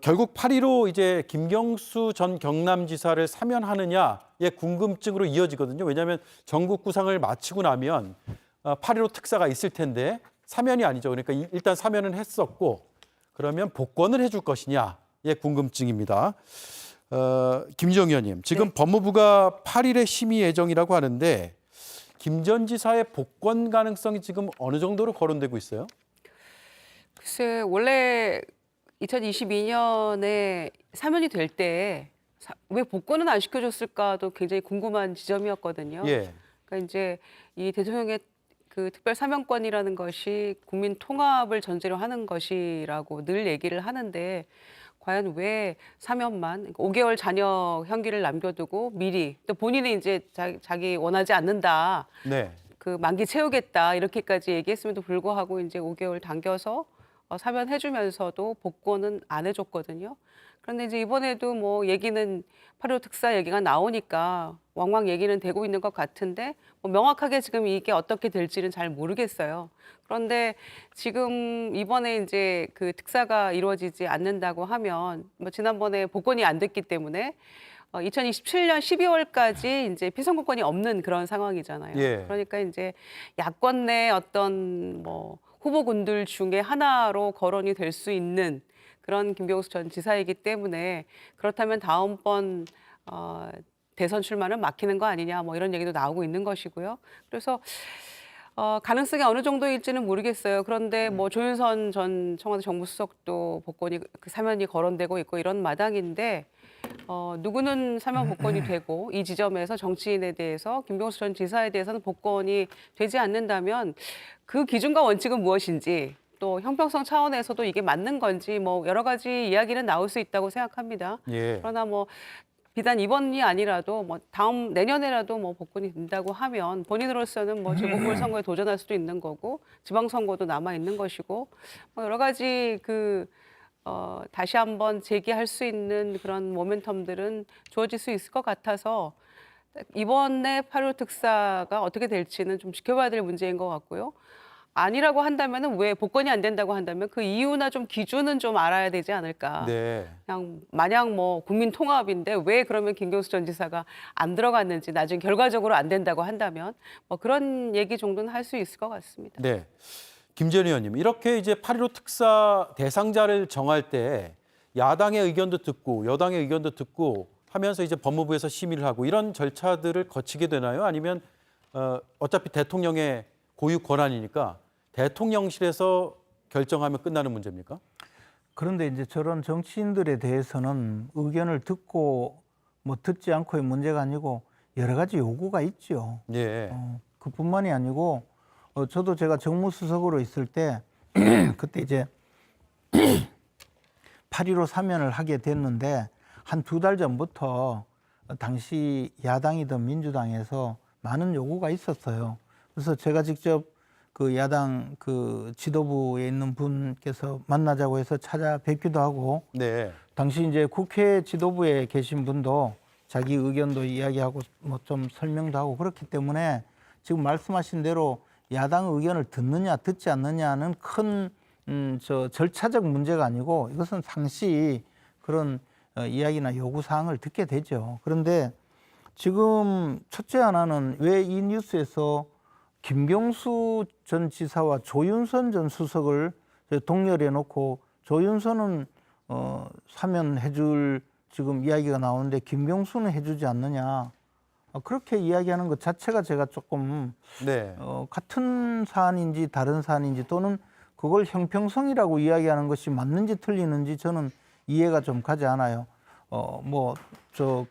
결국 8.15 이제 김경수 전 경남지사를 사면하느냐의 궁금증으로 이어지거든요. 왜냐하면 전국 구상을 마치고 나면 8.15 특사가 있을 텐데 사면이 아니죠. 그러니까 일단 사면은 했었고 그러면 복권을 해줄 것이냐의 궁금증입니다. 김지영 의원님, 지금 네. 법무부가 8일에 심의 예정이라고 하는데 김 전 지사의 복권 가능성이 지금 어느 정도로 거론되고 있어요? 글쎄 원래 2022년에 사면이 될 때 왜 복권은 안 시켜줬을까도 굉장히 궁금한 지점이었거든요. 예. 그러니까 이제 이 대통령의 그 특별 사면권이라는 것이 국민 통합을 전제로 하는 것이라고 늘 얘기를 하는데 과연 왜 사면만 5개월 잔여 형기를 남겨두고 미리 또 본인이 이제 자기 원하지 않는다. 네. 그 만기 채우겠다 이렇게까지 얘기했음에도 불구하고 이제 5개월 당겨서 사면해주면서도 복권은 안 해줬거든요. 그런데 이제 이번에도 뭐 얘기는 8.15 특사 얘기가 나오니까 왕왕 얘기는 되고 있는 것 같은데 뭐 명확하게 지금 이게 어떻게 될지는 잘 모르겠어요. 그런데 지금 이번에 이제 그 특사가 이루어지지 않는다고 하면 뭐 지난번에 복권이 안 됐기 때문에 2027년 12월까지 이제 피선거권이 없는 그런 상황이잖아요. 예. 그러니까 이제 야권 내 어떤 뭐 후보군들 중에 하나로 거론이 될 수 있는 그런 김경수 전 지사이기 때문에 그렇다면 다음번 대선 출마는 막히는 거 아니냐 뭐 이런 얘기도 나오고 있는 것이고요. 그래서 가능성이 어느 정도일지는 모르겠어요. 그런데 뭐 조윤선 전 청와대 정무수석도 복권이 그 사면이 거론되고 있고 이런 마당인데 누구는 사면 복권이 되고 이 지점에서 정치인에 대해서 김경수 전 지사에 대해서는 복권이 되지 않는다면 그 기준과 원칙은 무엇인지 또 형평성 차원에서도 이게 맞는 건지 뭐 여러 가지 이야기는 나올 수 있다고 생각합니다. 예. 그러나 뭐 비단 이번이 아니라도 뭐 다음 내년에라도 뭐 복권이 된다고 하면 본인으로서는 뭐 재보궐선거에 도전할 수도 있는 거고 지방선거도 남아 있는 것이고 뭐 여러 가지 다시 한번 재기할 수 있는 그런 모멘텀들은 주어질 수 있을 것 같아서 이번에 8.15 특사가 어떻게 될지는 좀 지켜봐야 될 문제인 것 같고요. 아니라고 한다면은 왜 복권이 안 된다고 한다면 그 이유나 좀 기준은 좀 알아야 되지 않을까. 네. 그냥 마냥 뭐 국민 통합인데 왜 그러면 김경수 전 지사가 안 들어갔는지 나중에 결과적으로 안 된다고 한다면 뭐 그런 얘기 정도는 할 수 있을 것 같습니다. 네. 김재현 의원님, 이렇게 이제 8.15 특사 대상자를 정할 때 야당의 의견도 듣고 여당의 의견도 듣고 하면서 이제 법무부에서 심의를 하고 이런 절차들을 거치게 되나요? 아니면 어차피 대통령의 고유 권한이니까 대통령실에서 결정하면 끝나는 문제입니까? 그런데 이제 저런 정치인들에 대해서는 의견을 듣고 뭐 듣지 않고의 문제가 아니고 여러 가지 요구가 있죠. 예. 그뿐만이 아니고 저도 제가 정무수석으로 있을 때 그때 이제 8.15 사면을 하게 됐는데 한 2달 전부터 당시 야당이든 민주당에서 많은 요구가 있었어요. 그래서 제가 직접 그 야당 그 지도부에 있는 분께서 만나자고 해서 찾아뵙기도 하고 네. 당시 이제 국회 지도부에 계신 분도 자기 의견도 이야기하고 뭐 좀 설명도 하고 그렇기 때문에 지금 말씀하신 대로 야당 의견을 듣느냐 듣지 않느냐는 큰 절차적 문제가 아니고 이것은 상시 그런 이야기나 요구 사항을 듣게 되죠. 그런데 지금 첫째 하나는 왜 이 뉴스에서 김경수 전 지사와 조윤선 전 수석을 동렬해 놓고 조윤선은 사면해 줄 지금 이야기가 나오는데 김경수는 해주지 않느냐. 그렇게 이야기하는 것 자체가 제가 조금 네. 같은 사안인지 다른 사안인지 또는 그걸 형평성이라고 이야기하는 것이 맞는지 틀리는지 저는 이해가 좀 가지 않아요.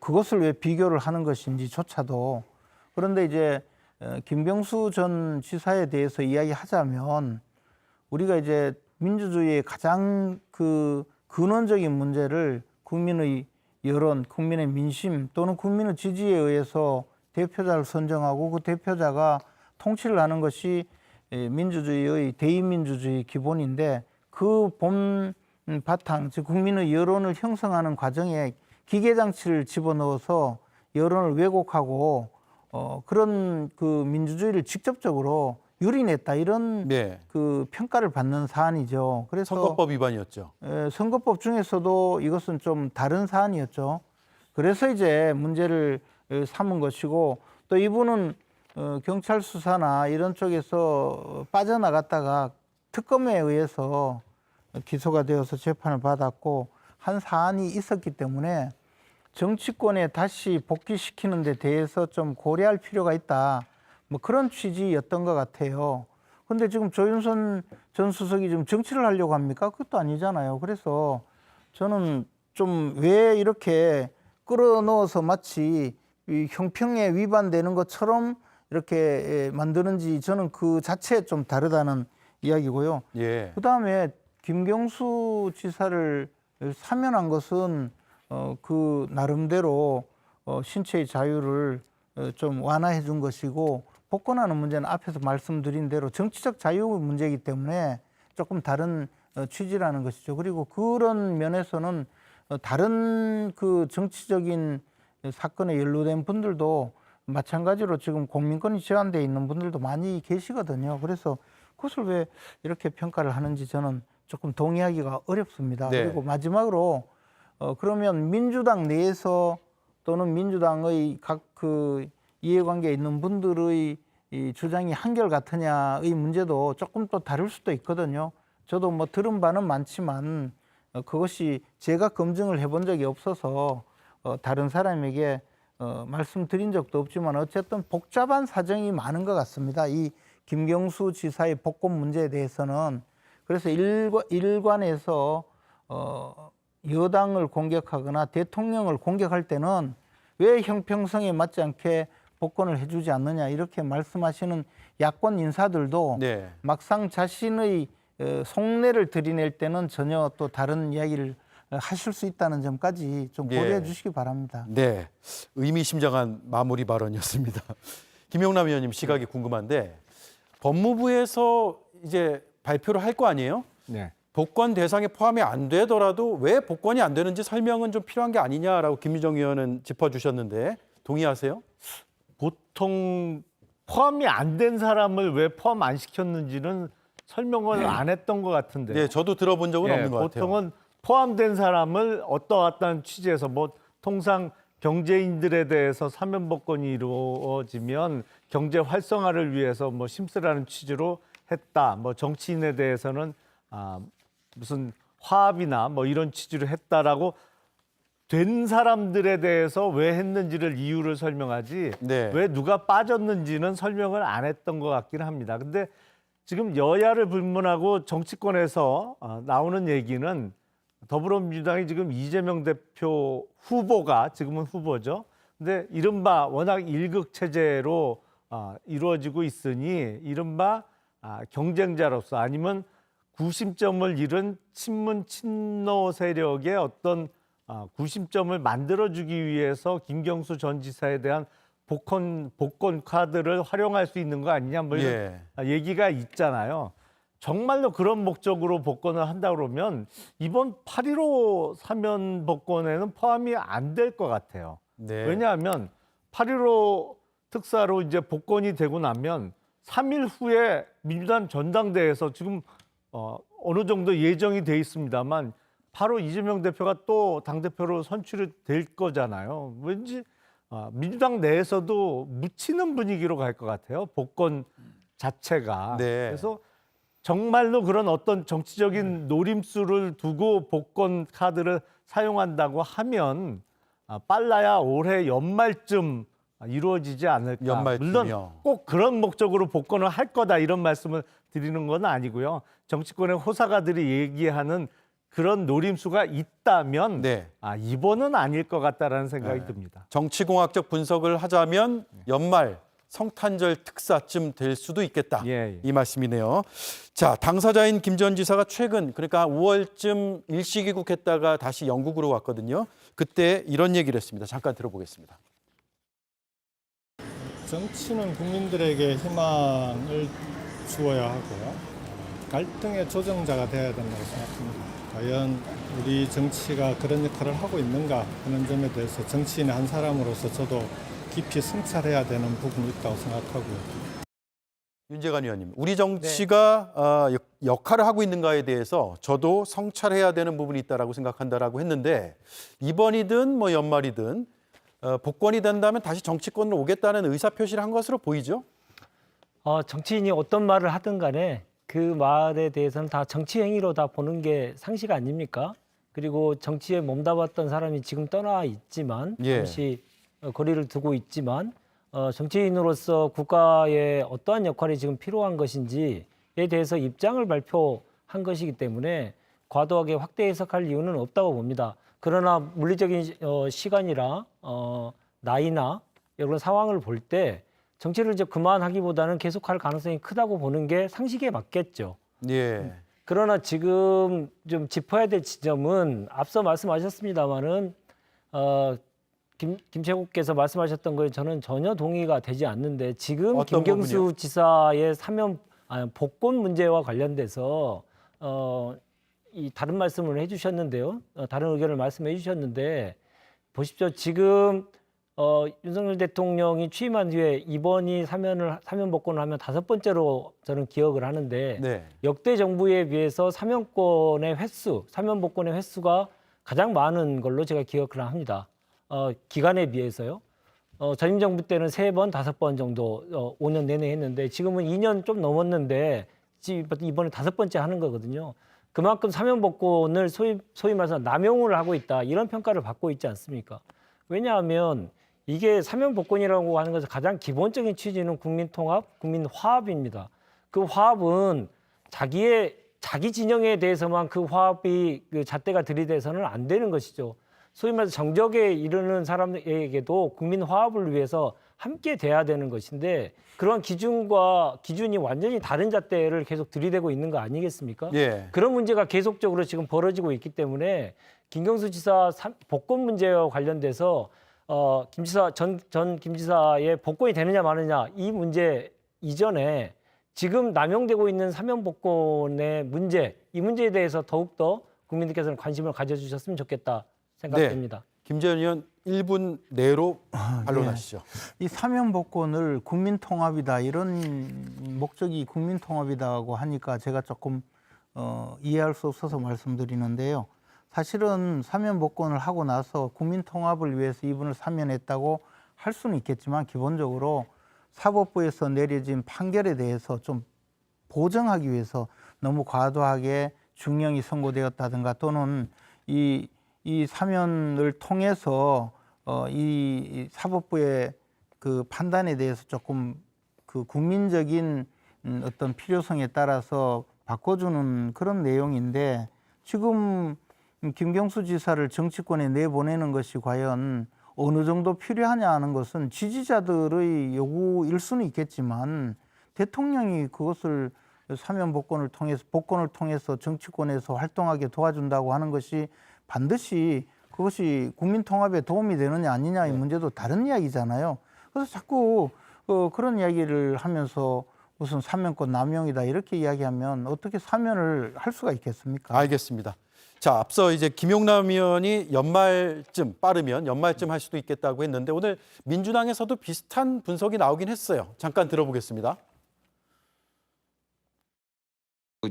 그것을 왜 비교를 하는 것인지조차도. 그런데 이제 김경수 전 지사에 대해서 이야기하자면 우리가 이제 민주주의의 가장 그 근원적인 문제를 국민의 여론, 국민의 민심 또는 국민의 지지에 의해서 대표자를 선정하고 그 대표자가 통치를 하는 것이 민주주의의 대의민주주의 기본인데 그 본 바탕, 즉 국민의 여론을 형성하는 과정에 기계장치를 집어넣어서 여론을 왜곡하고 그런 그 민주주의를 직접적으로 유린했다 이런 네. 그 평가를 받는 사안이죠. 그래서 선거법 위반이었죠. 선거법 중에서도 이것은 좀 다른 사안이었죠. 그래서 이제 문제를 삼은 것이고 또 이분은 경찰 수사나 이런 쪽에서 빠져나갔다가 특검에 의해서 기소가 되어서 재판을 받았고 한 사안이 있었기 때문에 정치권에 다시 복귀시키는 데 대해서 좀 고려할 필요가 있다. 뭐 그런 취지였던 것 같아요. 근데 지금 조윤선 전 수석이 지금 정치를 하려고 합니까? 그것도 아니잖아요. 그래서 저는 좀 왜 이렇게 끌어넣어서 마치 이 형평에 위반되는 것처럼 이렇게 만드는지 저는 그 자체에 좀 다르다는 이야기고요. 예. 그다음에 김경수 지사를 사면한 것은 그 나름대로 신체의 자유를 좀 완화해 준 것이고 복권하는 문제는 앞에서 말씀드린 대로 정치적 자유 문제이기 때문에 조금 다른 취지라는 것이죠. 그리고 그런 면에서는 다른 그 정치적인 사건에 연루된 분들도 마찬가지로 지금 공민권이 제한되어 있는 분들도 많이 계시거든요. 그래서 그것을 왜 이렇게 평가를 하는지 저는 조금 동의하기가 어렵습니다. 네. 그리고 마지막으로 그러면 민주당 내에서 또는 민주당의 각 그 이해관계에 있는 분들의 이 주장이 한결같으냐의 문제도 조금 또 다를 수도 있거든요. 저도 뭐 들은 바는 많지만 그것이 제가 검증을 해본 적이 없어서 다른 사람에게 말씀드린 적도 없지만 어쨌든 복잡한 사정이 많은 것 같습니다. 이 김경수 지사의 복권 문제에 대해서는 그래서 일관해서 여당을 공격하거나 대통령을 공격할 때는 왜 형평성에 맞지 않게 복권을 해주지 않느냐 이렇게 말씀하시는 야권 인사들도 네. 막상 자신의 속내를 들이낼 때는 전혀 또 다른 이야기를 하실 수 있다는 점까지 좀 고려해 주시기 바랍니다. 네. 의미심장한 마무리 발언이었습니다. 김용남 의원님 시각이 궁금한데 법무부에서 이제 발표를 할 거 아니에요? 네. 복권 대상에 포함이 안 되더라도 왜 복권이 안 되는지 설명은 좀 필요한 게 아니냐라고 김미정 의원은 짚어주셨는데 동의하세요? 보통 포함이 안 된 사람을 왜 포함 안 시켰는지는 설명을 안 했던 것 같은데. 네, 저도 들어본 적은 없는 것 같아요. 보통은 포함된 사람을 어떠한 취지에서 뭐 통상 경제인들에 대해서 사면 복권이 이루어지면 경제 활성화를 위해서 뭐 심쓰라는 취지로 했다. 뭐 정치인에 대해서는 무슨 화합이나 뭐 이런 취지로 했다라고 된 사람들에 대해서 왜 했는지를 이유를 설명하지 네. 왜 누가 빠졌는지는 설명을 안 했던 것 같기는 합니다. 근데 지금 여야를 불문하고 정치권에서 나오는 얘기는 더불어민주당이 지금 이재명 대표 후보가 지금은 후보죠. 근데 이른바 워낙 일극 체제로 이루어지고 있으니 이른바 경쟁자로서 아니면 구심점을 잃은 친문 친노 세력의 어떤 구심점을 만들어주기 위해서 김경수 전 지사에 대한 복권 카드를 활용할 수 있는 거 아니냐 뭐 이런 얘기가 있잖아요. 정말로 그런 목적으로 복권을 한다 그러면 이번 8.15 사면 복권에는 포함이 안 될 것 같아요. 네. 왜냐하면 8.15 특사로 이제 복권이 되고 나면 3일 후에 민주당 전당대회에서 지금 어느 정도 예정이 돼 있습니다만 바로 이재명 대표가 또 당대표로 선출이 될 거잖아요. 왠지 민주당 내에서도 묻히는 분위기로 갈 것 같아요. 복권 자체가. 네. 그래서 정말로 그런 어떤 정치적인 노림수를 두고 복권 카드를 사용한다고 하면 빨라야 올해 연말쯤 이루어지지 않을까. 연말쯤이요. 물론 꼭 그런 목적으로 복권을 할 거다 이런 말씀을 드리는 건 아니고요. 정치권의 호사가들이 얘기하는 그런 노림수가 있다면 네. 이번은 아닐 것 같다라는 생각이 듭니다. 정치공학적 분석을 하자면 연말 성탄절 특사쯤 될 수도 있겠다. 예. 이 말씀이네요. 자, 당사자인 김 전 지사가 최근 그러니까 5월쯤 일시귀국했다가 다시 영국으로 왔거든요. 그때 이런 얘기를 했습니다. 잠깐 들어보겠습니다. 정치는 국민들에게 희망을 주어야 하고요. 갈등의 조정자가 되어야 된다고 생각합니다. 과연 우리 정치가 그런 역할을 하고 있는가 하는 점에 대해서 정치인의 한 사람으로서 저도 깊이 성찰해야 되는 부분이 있다고 생각하고요. 윤재관 의원님, 우리 정치가 역할을 하고 있는가에 대해서 저도 성찰해야 되는 부분이 있다라고 생각한다라고 했는데 이번이든 뭐 연말이든 복권이 된다면 다시 정치권으로 오겠다는 의사표시를 한 것으로 보이죠? 정치인이 어떤 말을 하든 간에 그 말에 대해서는 다 정치 행위로 다 보는 게 상식 아닙니까? 그리고 정치에 몸담았던 사람이 지금 떠나 있지만 예. 잠시 거리를 두고 있지만 정치인으로서 국가에 어떠한 역할이 지금 필요한 것인지에 대해서 입장을 발표한 것이기 때문에 과도하게 확대 해석할 이유는 없다고 봅니다. 그러나 물리적인 시간이나 나이나 이런 상황을 볼 때 정치를 이제 그만하기보다는 계속할 가능성이 크다고 보는 게 상식에 맞겠죠. 예. 그러나 지금 좀 짚어야 될 지점은 앞서 말씀하셨습니다마는 김채국께서 말씀하셨던 거에 저는 전혀 동의가 되지 않는데 지금 어떤 김경수 부분이요? 지사의 복권 문제와 관련돼서 이 다른 말씀을 해주셨는데요. 다른 의견을 말씀해 주셨는데 보십시오. 지금 윤석열 대통령이 취임한 뒤에 이번이 사면 복권을 하면 5번째로 저는 기억을 하는데 네. 역대 정부에 비해서 사면 복권의 횟수가 가장 많은 걸로 제가 기억을 합니다. 기간에 비해서요. 전임 정부 때는 3번, 5번 정도 5년 내내 했는데 지금은 2년 좀 넘었는데 이번에 5번째 하는 거거든요. 그만큼 사면 복권을 소위 말해서 남용을 하고 있다 이런 평가를 받고 있지 않습니까? 왜냐하면 이게 사면 복권이라고 하는 것은 가장 기본적인 취지는 국민 통합, 국민 화합입니다. 그 화합은 자기 진영에 대해서만 그 화합이 그 잣대가 들이대서는 안 되는 것이죠. 소위 말해서 정적에 이르는 사람에게도 국민 화합을 위해서 함께 돼야 되는 것인데 그러한 기준이 완전히 다른 잣대를 계속 들이대고 있는 거 아니겠습니까? 예. 그런 문제가 계속적으로 지금 벌어지고 있기 때문에 김경수 지사 복권 문제와 관련돼서 전 김 지사의 복권이 되느냐 마느냐 이 문제 이전에 지금 남용되고 있는 사면 복권의 문제, 이 문제에 대해서 더욱더 국민들께서는 관심을 가져주셨으면 좋겠다 생각됩니다. 김재현 의원 1분 내로 반론하시죠. 이 사면 복권을 국민 통합이다 이런 목적이 국민 통합이다고 하니까 제가 조금 이해할 수 없어서 말씀드리는데요. 사실은 사면 복권을 하고 나서 국민 통합을 위해서 이분을 사면했다고 할 수는 있겠지만 기본적으로 사법부에서 내려진 판결에 대해서 좀 보정하기 위해서 너무 과도하게 중형이 선고되었다든가 또는 이 사면을 통해서 이 사법부의 그 판단에 대해서 조금 그 국민적인 어떤 필요성에 따라서 바꿔주는 그런 내용인데 지금 김경수 지사를 정치권에 내보내는 것이 과연 어느 정도 필요하냐 하는 것은 지지자들의 요구일 수는 있겠지만 대통령이 그것을 사면 복권을 통해서 정치권에서 활동하게 도와준다고 하는 것이 반드시 그것이 국민 통합에 도움이 되느냐 아니냐의 문제도 다른 이야기잖아요. 그래서 자꾸 그런 이야기를 하면서 무슨 사면권 남용이다 이렇게 이야기하면 어떻게 사면을 할 수가 있겠습니까? 알겠습니다. 자, 앞서 이제 김용남 의원이 빠르면 연말쯤 할 수도 있겠다고 했는데 오늘 민주당에서도 비슷한 분석이 나오긴 했어요. 잠깐 들어보겠습니다.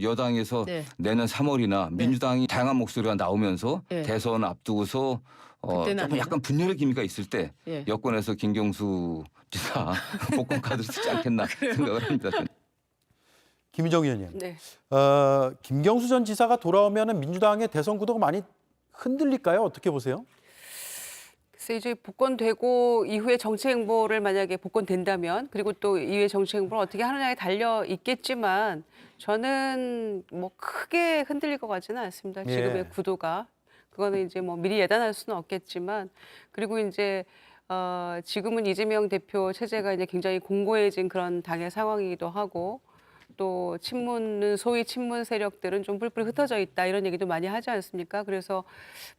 여당에서 네. 내년 3월이나 민주당이 다양한 목소리가 나오면서 네. 대선 앞두고서 그때는 안 조금 약간 분열의 기미가 있을 때 예. 여권에서 김경수 지사 복권 카드를 쓰지 않겠나 생각을 합니다. 김희정 의원님. 네. 김경수 전 지사가 돌아오면 민주당의 대선 구도가 많이 흔들릴까요? 어떻게 보세요? 그래서 이제 복권되고 이후에 정치 행보를 만약에 복권된다면 그리고 또 이후에 정치 행보를 어떻게 하느냐에 달려 있겠지만 저는 뭐 크게 흔들릴 것 같지는 않습니다. 지금의 예. 구도가. 그거는 이제 뭐 미리 예단할 수는 없겠지만 그리고 이제 지금은 이재명 대표 체제가 이제 굉장히 공고해진 그런 당의 상황이기도 하고 또 소위 친문 세력들은 좀 뿔뿔이 흩어져 있다 이런 얘기도 많이 하지 않습니까? 그래서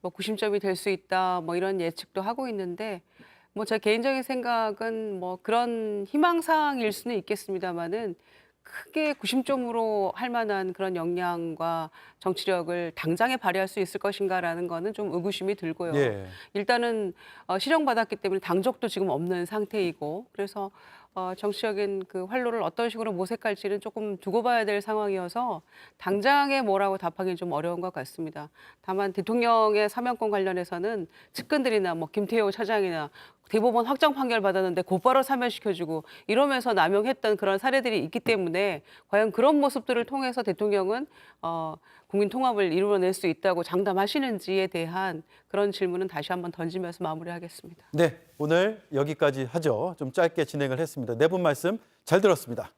뭐 구심점이 될 수 있다 뭐 이런 예측도 하고 있는데 뭐 제 개인적인 생각은 뭐 그런 희망사항일 수는 있겠습니다만은 크게 구심점으로 할 만한 그런 역량과 정치력을 당장에 발휘할 수 있을 것인가라는 거는 좀 의구심이 들고요. 예. 일단은 실형받았기 때문에 당적도 지금 없는 상태이고 그래서 정치적인 그 활로를 어떤 식으로 모색할지는 조금 두고 봐야 될 상황이어서 당장에 뭐라고 답하기는 좀 어려운 것 같습니다. 다만 대통령의 사면권 관련해서는 측근들이나 뭐 김태호 차장이나 대법원 확정 판결 받았는데 곧바로 사면시켜주고 이러면서 남용했던 그런 사례들이 있기 때문에 과연 그런 모습들을 통해서 대통령은 국민 통합을 이루어낼 수 있다고 장담하시는지에 대한 그런 질문은 다시 한번 던지면서 마무리하겠습니다. 네, 오늘 여기까지 하죠. 좀 짧게 진행을 했습니다. 네 분 말씀 잘 들었습니다.